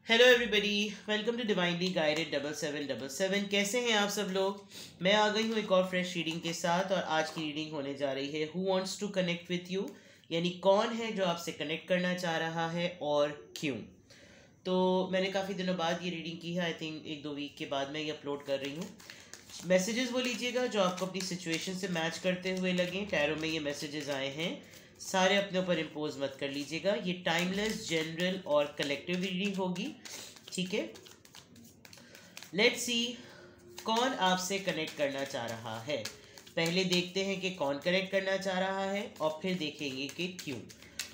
Hello everybody, welcome to divinely guided 7777। कैसे हैं आप सब लोग। मैं आ गई हूँ एक और फ्रेश रीडिंग के साथ और आज की रीडिंग होने जा रही है who wants to connect with you, यानी कौन है जो आपसे कनेक्ट करना चाह रहा है और क्यों। तो मैंने काफ़ी दिनों बाद ये रीडिंग की है, आई थिंक एक दो वीक के बाद मैं ये अपलोड कर रही हूँ। मैसेजेस वो लीजिएगा जो आपको अपनी सिचुएशन से मैच करते हुए लगें। टैरो में ये मैसेजेस आए हैं, सारे अपने ऊपर इम्पोज मत कर लीजिएगा। ये टाइमलेस, जनरल और कलेक्टिव रीडिंग होगी, ठीक है। लेट्स सी कौन आपसे कनेक्ट करना चाह रहा है। पहले देखते हैं कि कौन कनेक्ट करना चाह रहा है और फिर देखेंगे कि क्यों।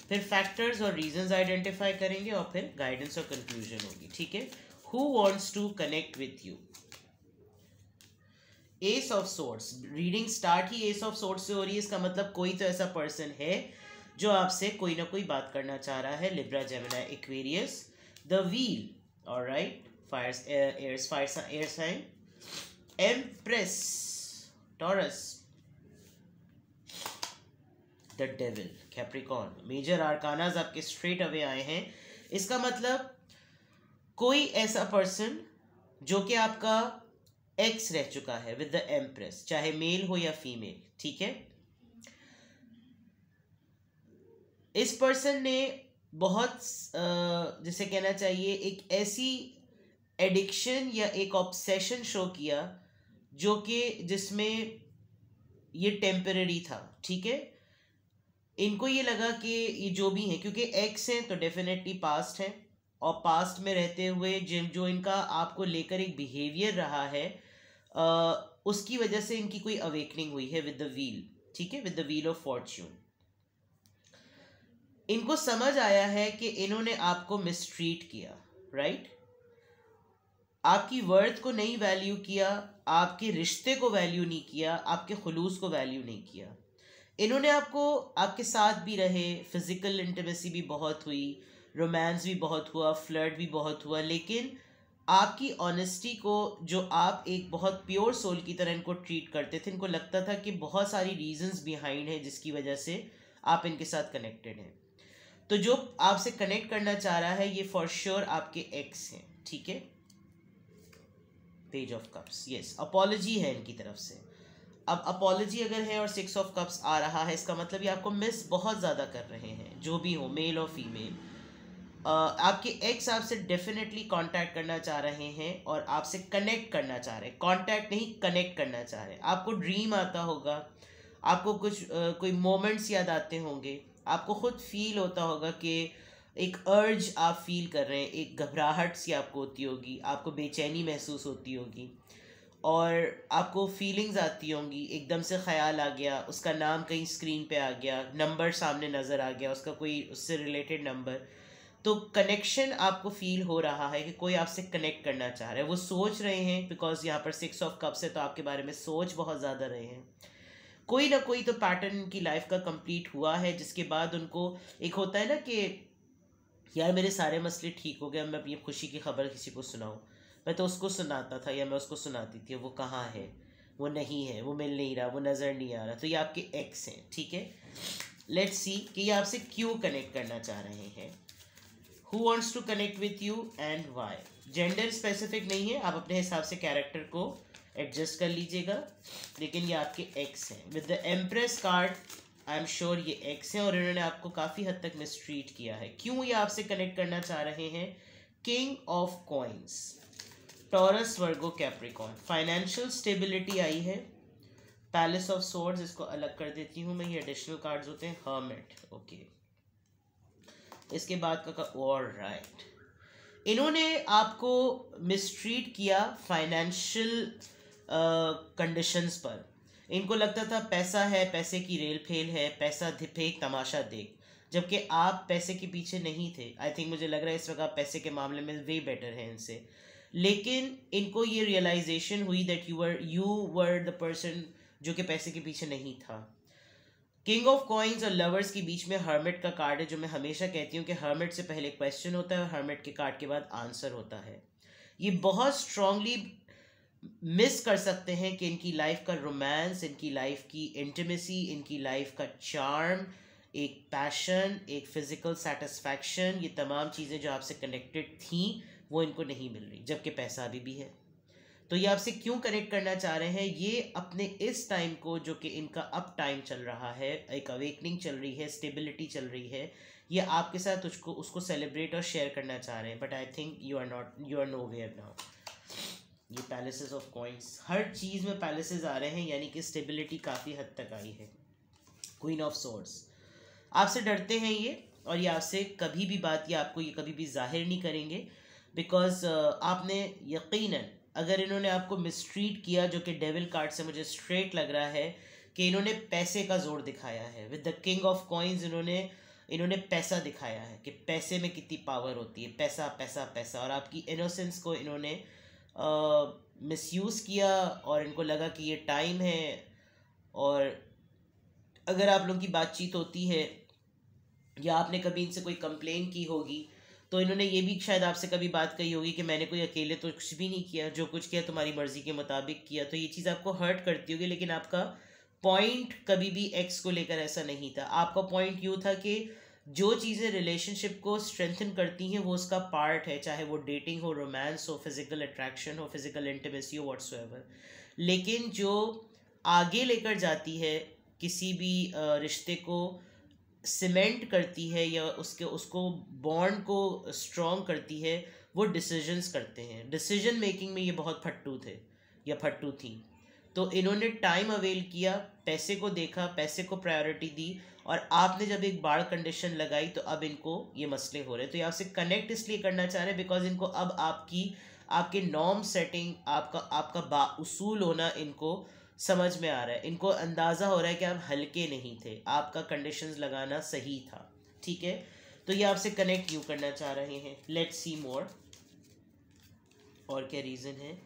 फिर फैक्टर्स और रीजंस आइडेंटिफाई करेंगे और फिर गाइडेंस और कंक्लूजन होगी, ठीक है। Who wants to connect with you. Ace of swords, reading start ही एस ऑफ सोर्ट्स से हो रही है। इसका मतलब कोई तो ऐसा पर्सन है जो आपसे कोई ना कोई बात करना चाह रहा है। Libra, Gemini, Aquarius, the wheel, alright, fire, air sign, empress, Taurus, the devil, Capricorn. Major arcanas आपके स्ट्रेट अवे आए हैं। इसका मतलब कोई ऐसा पर्सन जो कि आपका एक्स रह चुका है विद द एम्प्रेस, चाहे मेल हो या फीमेल, ठीक है। इस पर्सन ने बहुत जिसे कहना चाहिए एक ऐसी एडिक्शन या एक ऑब्सेशन शो किया जो कि जिसमें ये टेम्पररी था, ठीक है। इनको ये लगा कि ये जो भी है, क्योंकि एक्स हैं तो डेफिनेटली पास्ट है, और पास्ट में रहते हुए जिन जो इनका आपको लेकर एक बिहेवियर रहा है, उसकी वजह से इनकी कोई अवेकनिंग हुई है विद द व्हील, ठीक है, with the wheel of Fortune. इनको समझ आया है कि इन्होंने आपको मिसट्रीट किया, राइट। आपकी वर्थ को नहीं वैल्यू किया, आपके रिश्ते को वैल्यू नहीं किया, आपके खुलूस को वैल्यू नहीं किया। इन्होंने आपको, आपके साथ भी रहे, फिजिकल इंटीमेसी भी बहुत हुई, रोमांस भी बहुत हुआ, फ्लर्ट भी बहुत हुआ, लेकिन आपकी ऑनेस्टी को, जो आप एक बहुत प्योर सोल की तरह इनको ट्रीट करते थे, इनको लगता था कि बहुत सारी रीजंस बिहाइंड है जिसकी वजह से आप इनके साथ कनेक्टेड हैं। तो जो आपसे कनेक्ट करना चाह रहा है ये फॉर श्योर आपके एक्स हैं, ठीक है। Page of cups, yes, apology है इनकी तरफ से। अब अपॉलॉजी अगर है और 6 ऑफ कप्स आ रहा है, इसका मतलब ये आपको मिस बहुत ज़्यादा कर रहे हैं, जो भी हो, मेल और फीमेल। आपके एक्स आपसे डेफिनेटली कांटेक्ट करना चाह रहे हैं और आपसे कनेक्ट करना चाह रहे हैं। कांटेक्ट नहीं, कनेक्ट करना चाह रहे हैं। आपको ड्रीम आता होगा, आपको कुछ कोई मोमेंट्स याद आते होंगे, आपको खुद फील होता होगा कि एक अर्ज आप फील कर रहे हैं, एक घबराहट सी आपको होती होगी, आपको बेचैनी महसूस होती होगी और आपको फीलिंग्स आती होंगी। एकदम से ख्याल आ गया, उसका नाम कहीं स्क्रीन पे आ गया, नंबर सामने नज़र आ गया, उसका कोई उससे रिलेटेड नंबर। तो कनेक्शन आपको फील हो रहा है कि कोई आपसे कनेक्ट करना चाह रहा है। वो सोच रहे हैं, बिकॉज यहाँ पर 6 ऑफ कप्स है तो आपके बारे में सोच बहुत ज़्यादा रहे हैं। कोई ना कोई तो पैटर्न की लाइफ का कंप्लीट हुआ है जिसके बाद उनको एक होता है ना कि यार मेरे सारे मसले ठीक हो गए, मैं अपनी खुशी की खबर किसी को सुनाऊं। मैं तो उसको सुनाता था या मैं उसको सुनाती थी, वो कहाँ है, वो नहीं है, वो मिल नहीं रहा, वो नज़र नहीं आ रहा। तो ये आपके एक्स हैं, ठीक है। लेट्स सी कि ये आपसे क्यों कनेक्ट करना चाह रहे हैं। Who wants to connect with you and why. Gender specific नहीं है, आप अपने हिसाब से कैरेक्टर को एडजस्ट कर लीजिएगा, लेकिन ये आपके एक्स हैं। With the empress card I am sure ये एक्स हैं और इन्होंने आपको काफ़ी हद तक मिसट्रीट किया है। क्यों ये आपसे कनेक्ट करना चाह रहे हैं। King of coins, Taurus, Virgo, Capricorn. Financial stability आई है। पैलेस ऑफ सोर्ड्स, इसको अलग कर देती हूँ मैं, ये एडिशनल कार्ड्स होते हैं। Hermit, okay. इसके बाद का ऑल राइट, इन्होंने आपको मिसट्रीट किया फाइनेंशियल कंडीशंस पर। इनको लगता था पैसा है, पैसे की रेल फेल है, पैसा फेंक तमाशा देख, जबकि आप पैसे के पीछे नहीं थे। आई थिंक मुझे लग रहा है इस वक्त आप पैसे के मामले में वे बेटर हैं इनसे। लेकिन इनको ये रियलाइजेशन हुई that you were the person जो कि पैसे के पीछे नहीं था। किंग ऑफ कॉइन्स और लवर्स के बीच में हर्मिट का कार्ड है, जो मैं हमेशा कहती हूँ कि हर्मिट से पहले क्वेश्चन होता है और हर्मिट के कार्ड के बाद आंसर होता है। ये बहुत स्ट्रांगली मिस कर सकते हैं कि इनकी लाइफ का रोमांस, इनकी लाइफ की इंटीमेसी, इनकी लाइफ का चार्म, एक पैशन, एक फिजिकल सेटिस्फैक्शन, ये तमाम चीज़ें जो आपसे कनेक्टेड थी वो इनको नहीं मिल रही, जबकि पैसा अभी भी है। तो ये आपसे क्यों कनेक्ट करना चाह रहे हैं? ये अपने इस टाइम को, जो कि इनका अप टाइम चल रहा है, एक अवेकनिंग चल रही है, स्टेबिलिटी चल रही है, ये आपके साथ उसको सेलिब्रेट और शेयर करना चाह रहे हैं। But I think you are nowhere now. ये पैलेसेस ऑफ कॉइंस, हर चीज़ में पैलेसेस आ रहे हैं, यानी कि स्टेबिलिटी काफ़ी हद तक आई है। क्वीन ऑफ सोर्ड्स, आपसे डरते हैं ये, और ये आपसे कभी भी बात, या आपको ये कभी भी जाहिर नहीं करेंगे, बिकॉज आपने यकीनन, अगर इन्होंने आपको मिसट्रीट किया, जो कि डेविल कार्ड से मुझे स्ट्रेट लग रहा है कि इन्होंने पैसे का जोर दिखाया है। With the king of coins इन्होंने पैसा दिखाया है कि पैसे में कितनी पावर होती है, पैसा पैसा पैसा, और आपकी इनोसेंस को इन्होंने मिसयूज़ किया, और इनको लगा कि ये टाइम है। और अगर आप लोगों की बातचीत होती है या आपने कभी इनसे कोई कंप्लेन की होगी, तो इन्होंने ये भी शायद आपसे कभी बात कही होगी कि मैंने कोई अकेले तो कुछ भी नहीं किया, जो कुछ किया तुम्हारी मर्ज़ी के मुताबिक किया। तो ये चीज़ आपको हर्ट करती होगी, लेकिन आपका पॉइंट कभी भी एक्स को लेकर ऐसा नहीं था। आपका पॉइंट यूँ था कि जो चीज़ें रिलेशनशिप को स्ट्रेंथन करती हैं वो उसका पार्ट है, चाहे वो डेटिंग हो, रोमांस हो, फिज़िकल अट्रैक्शन हो, फिज़िकल इंटीमेसी हो, व्हाट्सोएवर। लेकिन जो आगे लेकर जाती है, किसी भी रिश्ते को सीमेंट करती है या उसको बॉन्ड को स्ट्रॉन्ग करती है, वो डिसीजंस करते हैं। डिसीजन मेकिंग में ये बहुत फट्टू थे या फट्टू थी। तो इन्होंने टाइम अवेल किया, पैसे को देखा, पैसे को प्रायोरिटी दी, और आपने जब एक बाढ़ कंडीशन लगाई तो अब इनको ये मसले हो रहे हैं। तो ये आपसे कनेक्ट इसलिए करना चाह रहे हैं बिकॉज इनको अब आपके नॉर्म सेटिंग, आपका बाउसूल होना इनको समझ में आ रहा है। इनको अंदाज़ा हो रहा है कि आप हल्के नहीं थे, आपका कंडीशंस लगाना सही था। ठीक है, तो ये आपसे कनेक्ट क्यों करना चाह रहे हैं? लेट्स सी मोर, और क्या रीज़न है?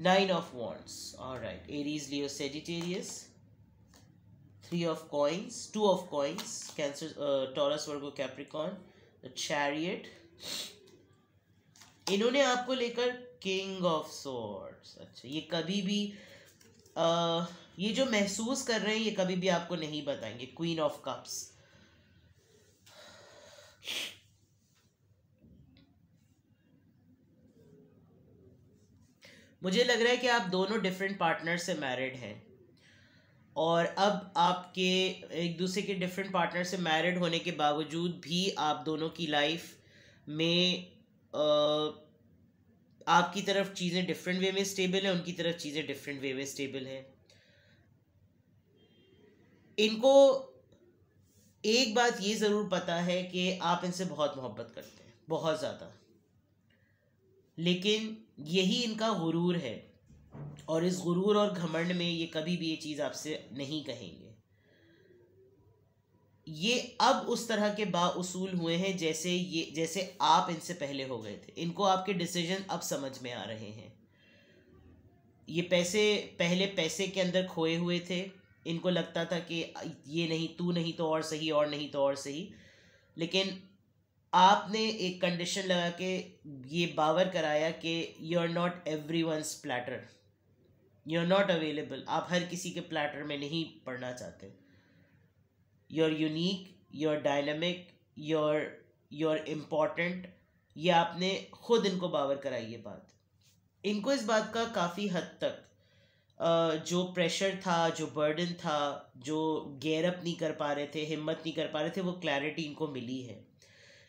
9 of wands, alright, Aries, Leo, Sagittarius, 3 of coins, 2 of coins, cancer, taurus, Virgo, Capricorn, the chariot. इन्होंने आपको लेकर किंग ऑफ सोर्ड्स। अच्छा, ये कभी भी ये जो महसूस कर रहे हैं ये कभी भी आपको नहीं बताएंगे। क्वीन ऑफ कप्स, मुझे लग रहा है कि आप दोनों डिफरेंट पार्टनर से मैरिड हैं, और अब आपके एक दूसरे के डिफरेंट पार्टनर से मैरिड होने के बावजूद भी आप दोनों की लाइफ में आपकी तरफ चीज़ें डिफरेंट वे में स्टेबल हैं, उनकी तरफ चीज़ें डिफरेंट वे में स्टेबल हैं। इनको एक बात ये ज़रूर पता है कि आप इनसे बहुत मोहब्बत करते हैं, बहुत ज़्यादा, लेकिन यही इनका गुरूर है, और इस गुरूर और घमंड में ये कभी भी ये चीज़ आपसे नहीं कहेंगे। ये अब उस तरह के बाउसूल हुए हैं जैसे आप इनसे पहले हो गए थे। इनको आपके डिसीजन अब समझ में आ रहे हैं। ये पहले पैसे के अंदर खोए हुए थे। इनको लगता था कि ये नहीं, तू नहीं तो और सही, और नहीं तो और सही, लेकिन आपने एक कंडीशन लगा के ये बावर कराया कि you are not everyone's platter, you are not available. आप हर किसी के प्लैटर में नहीं पड़ना चाहते। You are unique, you are dynamic, you are important. ये आपने खुद इनको बावर कराई ये बात। इनको इस बात का काफ़ी हद तक जो प्रेशर था, जो बर्डन था, जो गेयर अप नहीं कर पा रहे थे, हिम्मत नहीं कर पा रहे थे, वो क्लैरिटी इनको मिली है।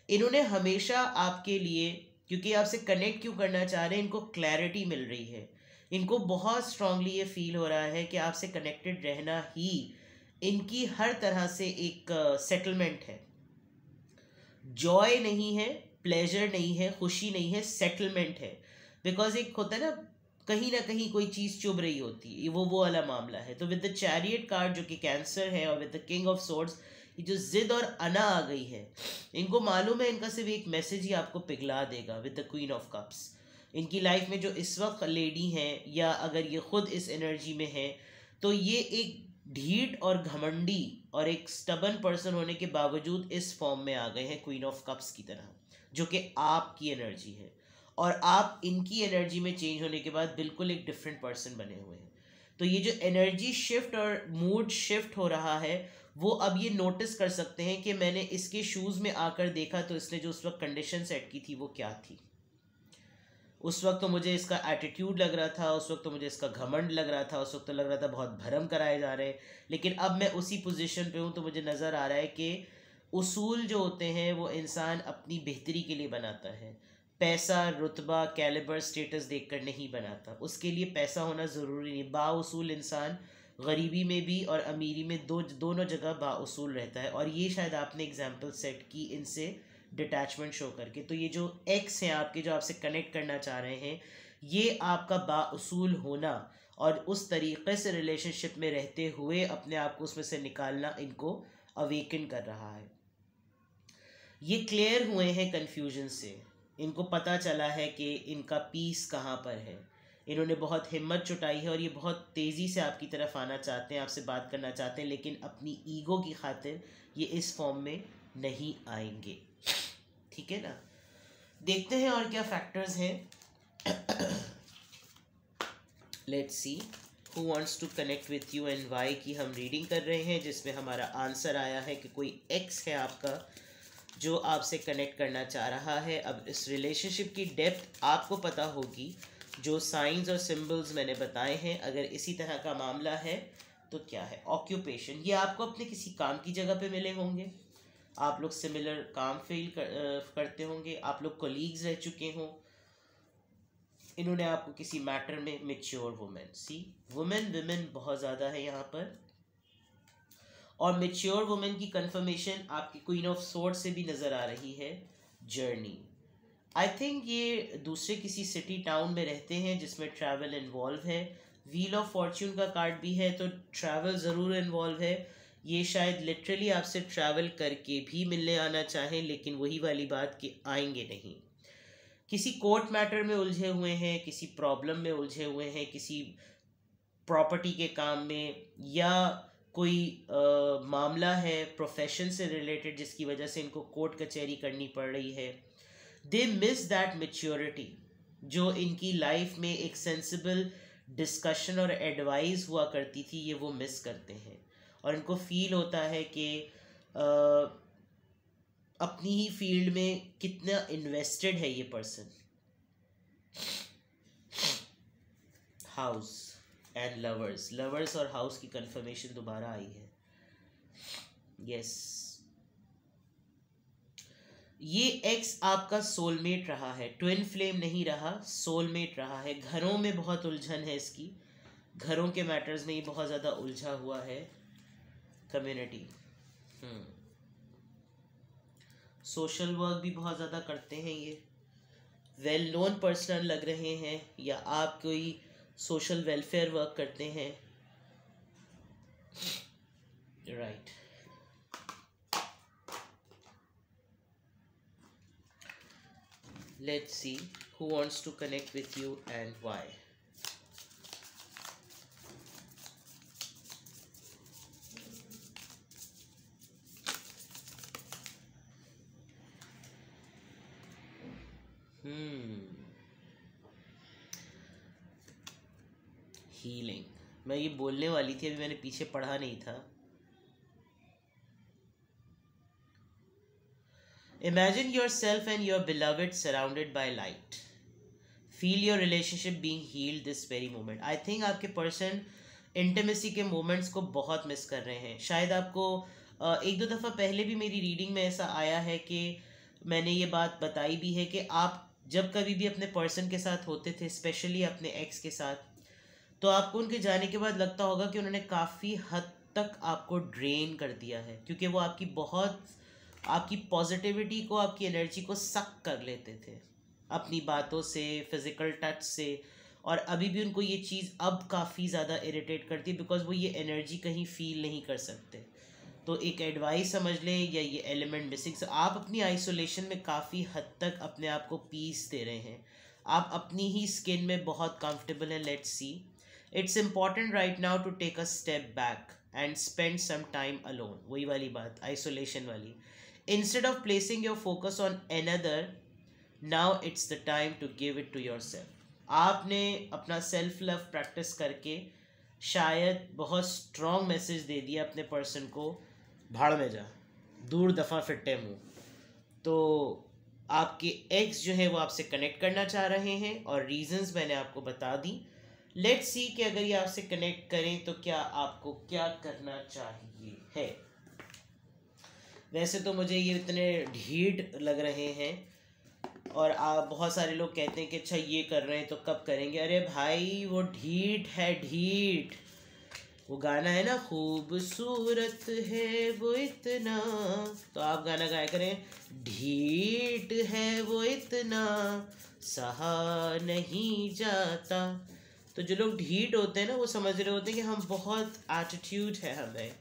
इन्होंने हमेशा आपके लिए, क्योंकि आपसे कनेक्ट क्यों करना चाह रहे हैं, इनको क्लैरिटी मिल रही है। इनको बहुत स्ट्रांगली ये फील हो रहा है कि आपसे कनेक्टेड रहना ही इनकी हर तरह से एक सेटलमेंट है। जॉय नहीं है, प्लेजर नहीं है, खुशी नहीं है, सेटलमेंट है। बिकॉज एक होता है ना कहीं कोई चीज़ चुभ रही होती है, वो वाला मामला है। तो विद द चैरियट कार्ड जो कि कैंसर है, और with the king of swords, ये जो जिद और अना आ गई है, इनको मालूम है इनका सिर्फ एक मैसेज ही आपको पिघला देगा। With the queen of cups, इनकी लाइफ में जो इस वक्त लेडी हैं, या अगर ये खुद इस एनर्जी में है, तो ये एक ढीठ और घमंडी और एक स्टबन पर्सन होने के बावजूद इस फॉर्म में आ गए हैं क्वीन ऑफ कप्स की तरह, जो कि आपकी एनर्जी है। और आप इनकी एनर्जी में चेंज होने के बाद बिल्कुल एक डिफरेंट पर्सन बने हुए हैं। तो ये जो एनर्जी शिफ्ट और मूड शिफ्ट हो रहा है, वो अब ये नोटिस कर सकते हैं कि मैंने इसके शूज़ में आकर देखा तो इसने जो उस वक्त कंडीशन सेट की थी वो क्या थी। उस वक्त तो मुझे इसका एटीट्यूड लग रहा था, उस वक्त तो मुझे इसका घमंड लग रहा था, उस वक्त तो लग रहा था बहुत भरम कराए जा रहे हैं। लेकिन अब मैं उसी पोजीशन पे हूँ तो मुझे नज़र आ रहा है कि उसूल जो होते हैं वो इंसान अपनी बेहतरी के लिए बनाता है। पैसा, रुतबा, कैलिबर, स्टेटस देखकर नहीं बनाता। उसके लिए पैसा होना ज़रूरी नहीं। बाउसूल इंसान गरीबी में भी और अमीरी में दोनों जगह बाउसूल रहता है। और ये शायद आपने एग्जांपल सेट की इनसे डिटैचमेंट शो करके। तो ये जो एक्स हैं आपके, जो आपसे कनेक्ट करना चाह रहे हैं, ये आपका बाउसूल होना और उस तरीक़े से रिलेशनशिप में रहते हुए अपने आप को उसमें से निकालना इनको अवेकन कर रहा है। ये क्लियर हुए हैं कन्फ्यूजन से, इनको पता चला है कि इनका पीस कहाँ पर है। इन्होंने बहुत हिम्मत जुटाई है और ये बहुत तेज़ी से आपकी तरफ आना चाहते हैं, आपसे बात करना चाहते हैं, लेकिन अपनी ईगो की खातिर ये इस फॉर्म में नहीं आएंगे। ठीक है ना। देखते हैं और क्या फैक्टर्स हैं। Let's see who wants to connect with you and why की हम रीडिंग कर रहे हैं, जिसमें हमारा आंसर आया है कि कोई एक्स है आपका जो आपसे कनेक्ट करना चाह रहा है। अब इस रिलेशनशिप की डेप्थ आपको पता होगी। जो साइंस और सिंबल्स मैंने बताए हैं, अगर इसी तरह का मामला है तो क्या है। ऑक्यूपेशन, ये आपको अपने किसी काम की जगह पे मिले होंगे, आप लोग सिमिलर काम करते होंगे, आप लोग कोलीग्स रह चुके हों। इन्होंने आपको किसी मैटर में मैच्योर वुमेन, सी वुमेन विमेन बहुत ज़्यादा है यहाँ पर। और मैच्योर वुमेन की कंफर्मेशन आपकी क्वीन ऑफ सोर्ड्स से भी नज़र आ रही है। जर्नी, आई थिंक ये दूसरे किसी सिटी टाउन में रहते हैं जिसमें ट्रैवल इन्वॉल्व है। व्हील ऑफ फॉर्च्यून का कार्ड भी है तो ट्रैवल ज़रूर इन्वॉल्व है। ये शायद लिटरली आपसे ट्रैवल करके भी मिलने आना चाहें, लेकिन वही वाली बात कि आएंगे नहीं। किसी कोर्ट मैटर में उलझे हुए हैं, किसी प्रॉब्लम में उलझे हुए हैं, किसी प्रॉपर्टी के काम में, या कोई मामला है प्रोफेशन से रिलेटेड जिसकी वजह से इनको कोर्ट कचहरी करनी पड़ रही है। दे मिस दैट मेच्योरिटी जो इनकी लाइफ में एक सेंसिबल डिस्कशन और एडवाइस हुआ करती थी, ये वो मिस करते हैं। और इनको फील होता है कि अपनी ही फील्ड में कितना इन्वेस्टेड है ये person. House and lovers, lovers और हाउस की कंफर्मेशन दोबारा आई है। यस, ये एक्स आपका सोलमेट रहा है, ट्विन फ्लेम नहीं रहा, सोलमेट रहा है। घरों में बहुत उलझन है इसकी, घरों के मैटर्स में ये बहुत ज़्यादा उलझा हुआ है। कम्युनिटी, सोशल वर्क भी बहुत ज़्यादा करते हैं ये। वेल नोन पर्सन लग रहे हैं, या आप कोई सोशल वेलफेयर वर्क करते हैं। Right, let's see who wants to connect with you and why. Healing, मैं ये बोलने वाली थी, अभी मैंने पीछे पढ़ा नहीं था। Imagine yourself and your beloved surrounded by light. Feel your relationship being healed this very moment. I think आपके पर्सन इंटीमेसी के मोमेंट्स को बहुत मिस कर रहे हैं। शायद आपको एक दो दफ़ा पहले भी मेरी रीडिंग में ऐसा आया है कि मैंने ये बात बताई भी है कि आप जब कभी भी अपने पर्सन के साथ होते थे, स्पेशली अपने एक्स के साथ, तो आपको उनके जाने के बाद लगता होगा कि उन्होंने काफ़ी हद तक आपको ड्रेन कर दिया है, क्योंकि वो आपकी पॉजिटिविटी को, आपकी एनर्जी को सक कर लेते थे अपनी बातों से, फिज़िकल टच से। और अभी भी उनको ये चीज़ अब काफ़ी ज़्यादा इरिटेट करती है, बिकॉज वो ये एनर्जी कहीं फील नहीं कर सकते। तो एक एडवाइस समझ लें, या ये एलिमेंट मिसिंग। आप अपनी आइसोलेशन में काफ़ी हद तक अपने आप को पीस दे रहे हैं, आप अपनी ही स्किन में बहुत कंफर्टेबल हैं। Let's see, it's important right now to take a step back and spend some time alone. वही वाली बात, आइसोलेशन वाली। Instead of placing your focus on another, now it's the time to give it to yourself. आपने अपना self love practice करके शायद बहुत strong message दे दिया अपने पर्सन को, भाड़ में जा, दूर दफ़ा फिट्टे मुँह। तो आपके एक्स जो है वो आपसे कनेक्ट करना चाह रहे हैं और रीजंस मैंने आपको बता दी। लेट्स सी कि अगर ये आपसे कनेक्ट करें तो क्या आपको क्या करना चाहिए है। वैसे तो मुझे ये इतने ढीठ लग रहे हैं और आप बहुत सारे लोग कहते हैं कि अच्छा ये कर रहे हैं तो कब करेंगे। अरे भाई वो ढीठ है, ढीठ। वो गाना है ना, खूबसूरत है वो इतना, तो आप गाना गाया करें, ढीठ है वो इतना सहा नहीं जाता। तो जो लोग ढीठ होते हैं ना, वो समझ रहे होते हैं कि हम बहुत एटीट्यूड है हमें,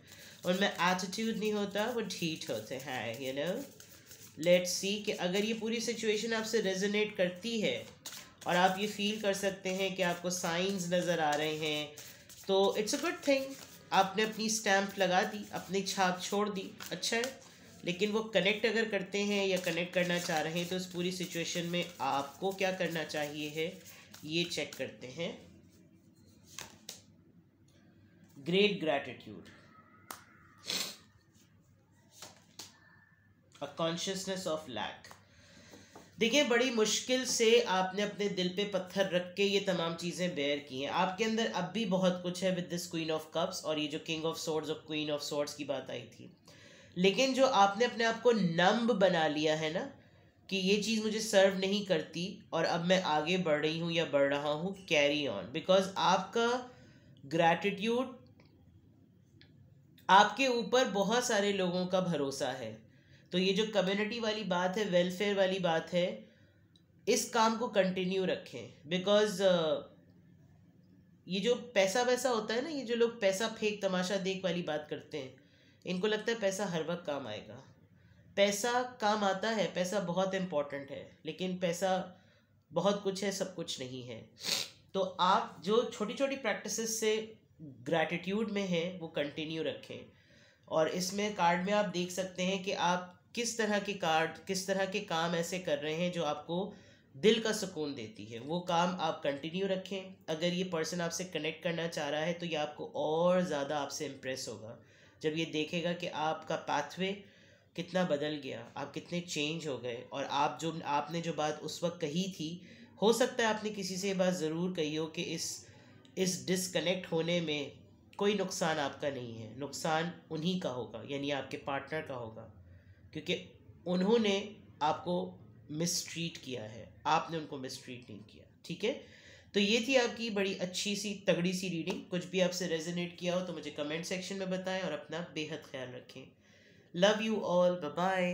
और मैं एटीट्यूड नहीं होता, वो ढीठ होते हैं, यू नो। लेट्स सी कि अगर ये पूरी सिचुएशन आपसे रेजोनेट करती है और आप ये फील कर सकते हैं कि आपको साइंस नज़र आ रहे हैं, तो इट्स अ गुड थिंग। आपने अपनी स्टैम्प लगा दी, अपनी छाप छोड़ दी, अच्छा है। लेकिन वो कनेक्ट अगर करते हैं या कनेक्ट करना चाह रहे हैं तो इस पूरी सिचुएशन में आपको क्या करना चाहिए है, ये चेक करते हैं। Great gratitude, a consciousness of lack. देखिए, बड़ी मुश्किल से आपने अपने दिल पे पत्थर रख के ये तमाम चीज़ें बेयर की हैं। आपके अंदर अब भी बहुत कुछ है with this queen of cups और ये जो किंग ऑफ सोर्ड्स और क्वीन ऑफ सोर्ड्स की बात आई थी। लेकिन जो आपने अपने आप को नंब बना लिया है ना, कि ये चीज़ मुझे सर्व नहीं करती और अब मैं आगे बढ़ रही हूँ या बढ़ रहा हूँ, कैरी ऑन, बिकॉज आपका ग्रैटिट्यूड, आपके ऊपर बहुत सारे लोगों का भरोसा है। तो ये जो कम्युनिटी वाली बात है, वेलफेयर वाली बात है, इस काम को कंटिन्यू रखें। बिकॉज ये जो पैसा वैसा होता है ना, ये जो लोग पैसा फेंक तमाशा देख वाली बात करते हैं, इनको लगता है पैसा हर वक्त काम आएगा। पैसा काम आता है, पैसा बहुत इम्पोर्टेंट है, लेकिन पैसा बहुत कुछ है, सब कुछ नहीं है। तो आप जो छोटी छोटी प्रैक्टिसेस से ग्रैटिट्यूड में है वो कंटिन्यू रखें। और इसमें कार्ड में आप देख सकते हैं कि आप किस तरह के कार्ड, किस तरह के काम ऐसे कर रहे हैं जो आपको दिल का सुकून देती है, वो काम आप कंटिन्यू रखें। अगर ये पर्सन आपसे कनेक्ट करना चाह रहा है तो ये आपको और ज़्यादा आपसे इम्प्रेस होगा जब ये देखेगा कि आपका पाथवे कितना बदल गया, आप कितने चेंज हो गए। और आपने जो बात उस वक्त कही थी, हो सकता है आपने किसी से ये बात ज़रूर कही हो कि इस डिसकनेक्ट होने में कोई नुकसान आपका नहीं है, नुकसान उन्हीं का होगा, यानी आपके पार्टनर का होगा, क्योंकि उन्होंने आपको मिसट्रीट किया है, आपने उनको मिसट्रीट नहीं किया। ठीक है, तो ये थी आपकी बड़ी अच्छी सी तगड़ी सी रीडिंग। कुछ भी आपसे रेजोनेट किया हो तो मुझे कमेंट सेक्शन में बताएं और अपना बेहद ख्याल रखें। Love you all, bye bye.